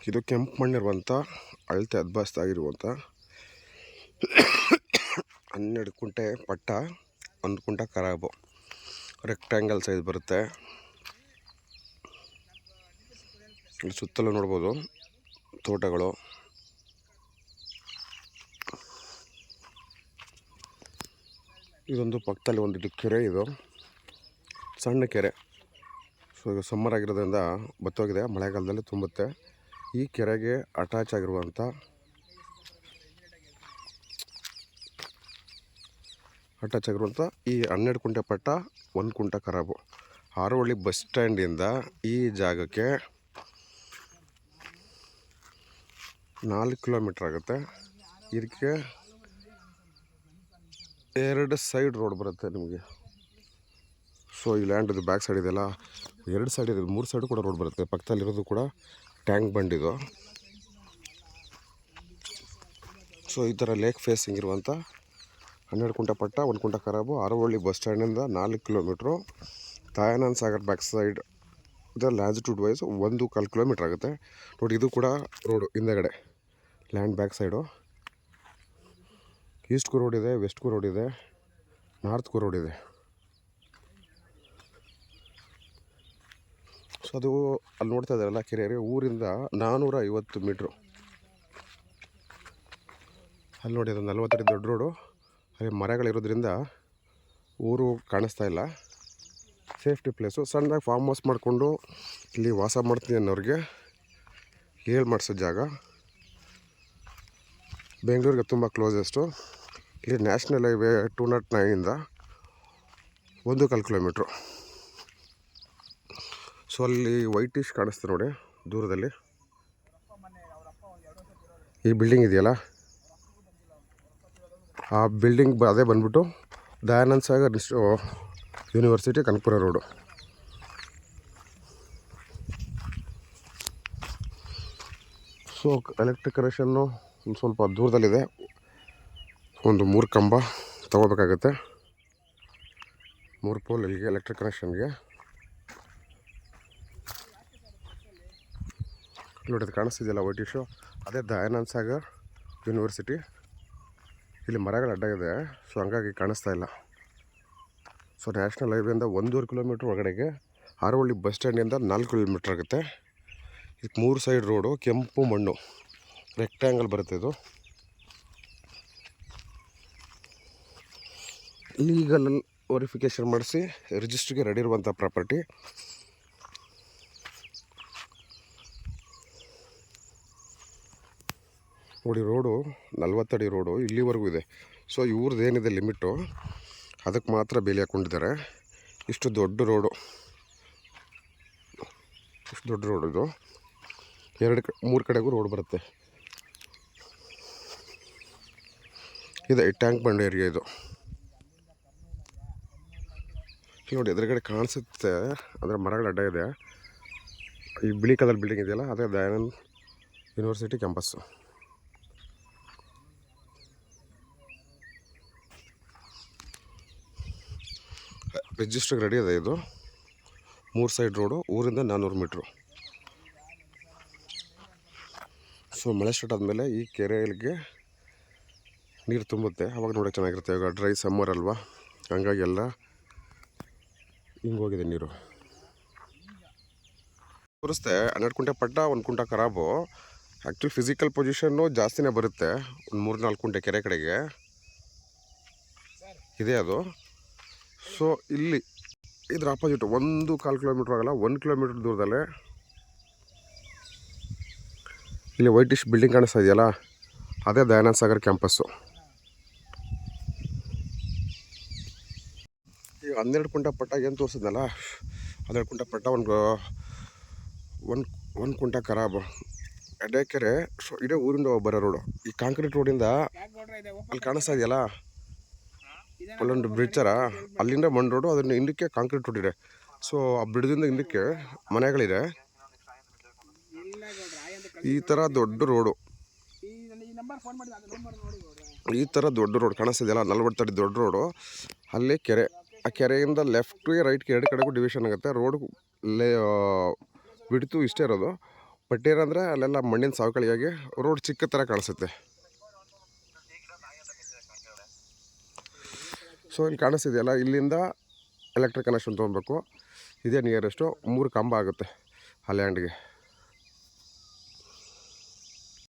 ಇದು ಕೆಂಪು ಮಣ್ಣಿರುವಂಥ ಅಳತೆ ಅದ್ಭಾಸ್ತಾಗಿರುವಂಥ 12 ಕುಂಟೆ ಪಟ್ಟ, 1 ಕುಂಟ ಖರಾಬು, ರೆಕ್ಟ್ಯಾಂಗಲ್ ಸೈಜ್ ಬರುತ್ತೆ. ಇಲ್ಲಿ ಸುತ್ತಲೂ ನೋಡ್ಬೋದು ತೋಟಗಳು. ಇದೊಂದು ಪಕ್ಕದಲ್ಲಿ ಒಂದು ಕೆರೆ, ಇದು ಸಣ್ಣ ಕೆರೆ. ಸೊ ಈಗ ಸಮ್ಮರ್ ಆಗಿರೋದ್ರಿಂದ ಬತ್ತೋಗಿದೆ, ಮಳೆಗಾಲದಲ್ಲಿ ತುಂಬುತ್ತೆ. ಈ ಕೆರೆಗೆ ಅಟ್ಯಾಚ್ ಆಗಿರುವಂಥ ಈ 12 ಕುಂಟೆ ಪಟ್ಟ, 1 ಕುಂಟ ಖರಾಬು, ಹಾರೋಹಳ್ಳಿ ಬಸ್ ಸ್ಟ್ಯಾಂಡಿಂದ ಈ ಜಾಗಕ್ಕೆ 4 ಕಿಲೋಮೀಟ್ರ್ ಆಗುತ್ತೆ. ಇದಕ್ಕೆ 2 ಸೈಡ್ ರೋಡ್ ಬರುತ್ತೆ ನಿಮಗೆ. ಸೊ ಈ ಲ್ಯಾಂಡ್ ಇದು ಬ್ಯಾಕ್ ಸೈಡ್ ಇದೆಯಲ್ಲ, 2 ಸೈಡ್ ಇದೆ, 3 ಸೈಡು ಕೂಡ ರೋಡ್ ಬರುತ್ತೆ. ಪಕ್ಕದಲ್ಲಿರೋದು ಕೂಡ ಟ್ಯಾಂಕ್ ಬಂಡ್ ಇದು. ಸೊ ಈ ಥರ ಲೇಕ್ ಫೇಸಿಂಗ್ ಇರುವಂಥ 12 ಕುಂಟೆ ಪಟ್ಟ, 1 ಕುಂಟ ಖರಾಬು, ಹಾರೋಹಳ್ಳಿ ಬಸ್ ಸ್ಟ್ಯಾಂಡಿಂದ 4 kilometre. Dayananda Sagar back side ಇದು ಲ್ಯಾಜಿಟ್ಯೂಡ್ ವೈಸ್ 1.25 ಕಿಲೋಮೀಟ್ರ್ ಆಗುತ್ತೆ ನೋಡಿ. ಇದು ಕೂಡ ರೋಡು ಹಿಂದೆಗಡೆ ಲ್ಯಾಂಡ್ ಬ್ಯಾಕ್ ಸೈಡು. ಈಸ್ಟ್ಗೂ ರೋಡ್ ಇದೆ, ವೆಸ್ಟ್ಗೂ ರೋಡ್ ಇದೆ, ನಾರ್ತ್ಗೂ ರೋಡ್ ಇದೆ. ಸೊ ಅದು ಅಲ್ಲಿ ನೋಡ್ತಾ ಇದ್ದಾರಲ್ಲ ಕೆರೆ, ಊರಿಂದ 450 ಮೀಟ್ರು. ಅಲ್ಲಿ ನೋಡಿ, ಅದು 40 ಅಡಿ ದೊಡ್ಡ ರೋಡು. ಅಲ್ಲಿ ಮರಗಳಿರೋದ್ರಿಂದ ಊರು ಕಾಣಿಸ್ತಾ ಇಲ್ಲ. Safety place. ಸಣ್ಣದಾಗಿ ಫಾರ್ಮ್ ಹೌಸ್ ಮಾಡಿಕೊಂಡು ಇಲ್ಲಿ ವಾಸ ಮಾಡ್ತೀನಿ ಅನ್ನೋರಿಗೆ ಹೇಳಿ ಮಾಡಿಸೋ ಜಾಗ. ಬೆಂಗಳೂರಿಗೆ ತುಂಬ ಕ್ಲೋಸೆಸ್ಟು. ಇಲ್ಲಿ ನ್ಯಾಷನಲ್ ಹೈವೇ 209ಇಂದ 1.25 ಕಿಲೋಮೀಟ್ರು. ಸೊ ಅಲ್ಲಿ ವೈಟಿಶ್ ಕಾಣಿಸ್ತು ನೋಡಿ ದೂರದಲ್ಲಿ. ಈ ಬಿಲ್ಡಿಂಗ್ ಇದೆಯಲ್ಲ, ಆ ಬಿಲ್ಡಿಂಗ್ ಅದೇ ಬಂದ್ಬಿಟ್ಟು Dayananda Sagar university, Kanakapura road. So electric connection ಒಂದು ಸ್ವಲ್ಪ ದೂರದಲ್ಲಿದೆ. ಒಂದು 3 ಕಂಬ ತಗೋಬೇಕಾಗತ್ತೆ, 3 ಪೋಲ್ ಇಲ್ಲಿಗೆ ಎಲೆಕ್ಟ್ರಿಕ್ ಕನೆಕ್ಷನ್ಗೆ. ನೋಡಿ ಅದು ಕಾಣಿಸ್ತಿದೆಯಲ್ಲ ವೈಟಿಶು, ಅದೇ ದಯಾನಂದ ಸಾಗರ್ ಯೂನಿವರ್ಸಿಟಿ. ಇಲ್ಲಿ ಮರಗಳು ಅಡ್ಡ ಇದೆ, ಸೊ ಹಂಗಾಗಿ ಕಾಣಿಸ್ತಾ ಇಲ್ಲ. ಸೊ ನ್ಯಾಷನಲ್ ಹೈವೇಯಿಂದ 1.25 ಕಿಲೋಮೀಟ್ರ್ ಒಳಗಡೆಗೆ, ಹಾರೋಹಳ್ಳಿ ಬಸ್ ಸ್ಟ್ಯಾಂಡಿಂದ 4 ಕಿಲೋಮೀಟ್ರ್ ಆಗುತ್ತೆ. ಇದಕ್ಕೆ 3 ಸೈಡ್ ರೋಡು, ಕೆಂಪು ಮಣ್ಣು, ರೆಕ್ಟ್ಯಾಂಗಲ್ ಬರುತ್ತೆ. ಇದು ಲೀಗಲ್ ವೆರಿಫಿಕೇಷನ್ ಮಾಡಿಸಿ ರಿಜಿಸ್ಟ್ರಿಗೆ ರೆಡಿ ಇರುವಂಥ ಪ್ರಾಪರ್ಟಿ. ನೋಡಿ ರೋಡು 40 ಅಡಿ ರೋಡು ಇಲ್ಲಿವರೆಗೂ ಇದೆ. ಸೊ ಇವ್ರದ್ದು ಏನಿದೆ ಲಿಮಿಟು, ಅದಕ್ಕೆ ಮಾತ್ರ ಬೇಲಿ ಹಾಕ್ಕೊಂಡಿದ್ದಾರೆ. ಇಷ್ಟು ದೊಡ್ಡ ರೋಡು, ಇಷ್ಟು ದೊಡ್ಡ ರೋಡು ಇದು. 3 ಕಡೆಗೂ ರೋಡ್ ಬರುತ್ತೆ. ಇದೆ ಟ್ಯಾಂಕ್ ಬಂಡ್ ಏರಿಯಾ ಇದು. ನೋಡಿ ಎದುರುಗಡೆ ಕಾಣಿಸುತ್ತೆ, ಅಂದರೆ ಮರಗಳ ಅಡ್ಡ ಇದೆ. ಈ ಬಿಳಿ ಕಲರ್ ಬಿಲ್ಡಿಂಗ್ ಇದೆಯಲ್ಲ, ಅದೇ ದಯಾನಂದ್ ಯೂನಿವರ್ಸಿಟಿ ಕ್ಯಾಂಪಸ್ಸು. ರಿಜಿಸ್ಟ್ರಿಗೆ ರೆಡಿ ಇದೆ ಇದು. 3 ಸೈಡ್ ರೋಡು, ಊರಿಂದ 400 ಮೀಟ್ರು. ಸೊ ಮಳೆ ಸ್ಟಾರ್ಟ್ ಆದಮೇಲೆ ಈ ಕೆರೆಗೆ ನೀರು ತುಂಬುತ್ತೆ, ಅವಾಗ ನೋಡೋಕೆ ಚೆನ್ನಾಗಿರುತ್ತೆ. ಇವಾಗ ಡ್ರೈ ಸಮ್ಮರ್ ಅಲ್ವಾ, ಹಂಗಾಗಿ ಎಲ್ಲ ಹಿಂಗೋಗಿದೆ ನೀರು. ತೋರಿಸ್ತೆ 12 ಕುಂಟೆ ಪಟ್ಟ, 1 ಕುಂಟ ಖರಾಬು. ಆ್ಯಕ್ಚುಲಿ ಫಿಸಿಕಲ್ ಪೊಸಿಷನ್ನು ಜಾಸ್ತಿನೇ ಬರುತ್ತೆ, ಒಂದು 3-4 ಕುಂಟೆ ಕೆರೆ ಕಡೆಗೆ ಇದೆ ಅದು. ಸೊ ಇಲ್ಲಿ ಇದ್ರ ಆಪೋಸಿಟ್ 1.25 ಕಿಲೋಮೀಟ್ರ್ ಆಗಲ್ಲ, 1 ಕಿಲೋಮೀಟ್ರ್ ದೂರದಲ್ಲೇ ಇಲ್ಲಿ ವೈಟಿಶ್ ಬಿಲ್ಡಿಂಗ್ ಕಾಣಿಸ್ತಾ ಇದೆಯಲ್ಲ, ಅದೇ ದಯಾನಂದ ಸಾಗರ್ ಕ್ಯಾಂಪಸ್ಸು. ಈಗ 12 ಕುಂಟೆ ಪಟ್ಟ ಏನು ತೋರಿಸಿದ್ನಲ್ಲ, 12 ಕುಂಟೆ ಪಟ್ಟ, 1 ಕುಂಟ ಖರಾಬು, ಎಡೆಕೆರೆ. ಸೊ ಇಡೇ ಊರಿಂದ ಬರೋ ರೋಡು. ಈ ಕಾಂಕ್ರೀಟ್ ರೋಡಿಂದ ಅಲ್ಲಿ ಕಾಣಿಸ್ತಾ ಇದೆಯಲ್ಲ, ಅಲ್ಲೊಂದು ಬ್ರಿಡ್ಜರ, ಅಲ್ಲಿಂದ ಮಣ್ಣು ರೋಡು, ಅದನ್ನು ಹಿಂದಕ್ಕೆ ಕಾಂಕ್ರೀಟ್ ರೋಡ್ ಇದೆ. ಸೊ ಆ ಬ್ರಿಡ್ಜಿಂದ ಹಿಂದಕ್ಕೆ ಮನೆಗಳಿದೆ. ಈ ಥರ ದೊಡ್ಡ ರೋಡು, ಈ ಥರ ದೊಡ್ಡ ರೋಡ್ ಕಾಣಿಸ್ತಿದೆಯಲ್ಲ, 40 ಅಡಿ ದೊಡ್ಡ ರೋಡು. ಅಲ್ಲಿ ಕೆರೆ, ಆ ಕೆರೆಯಿಂದ ಲೆಫ್ಟ್ಗೆ ರೈಟ್ಗೆ 2 ಕಡೆಗೂ ಡಿವಿಷನ್ ಆಗುತ್ತೆ. ರೋಡ್ ಬಿಡ್ತು ಇಷ್ಟೇ ಇರೋದು. ಪಟ್ಟೀರ ಅಂದರೆ ಅಲ್ಲೆಲ್ಲ ಮಣ್ಣಿನ ಸವಕಳಿಯಾಗಿ ರೋಡ್ ಚಿಕ್ಕ ಥರ ಕಾಣಿಸುತ್ತೆ. ಸೊ ಇಲ್ಲಿ ಕಾಣಿಸ್ತಿದೆಯಲ್ಲ, ಇಲ್ಲಿಂದ ಎಲೆಕ್ಟ್ರಿಕ್ ಕನೆಕ್ಷನ್ ತೊಗೊಬೇಕು. ಇದೇ ನಿಯರೆಸ್ಟು 3 ಕಂಬ ಆಗುತ್ತೆ ಆ ಲ್ಯಾಂಡ್ಗೆ.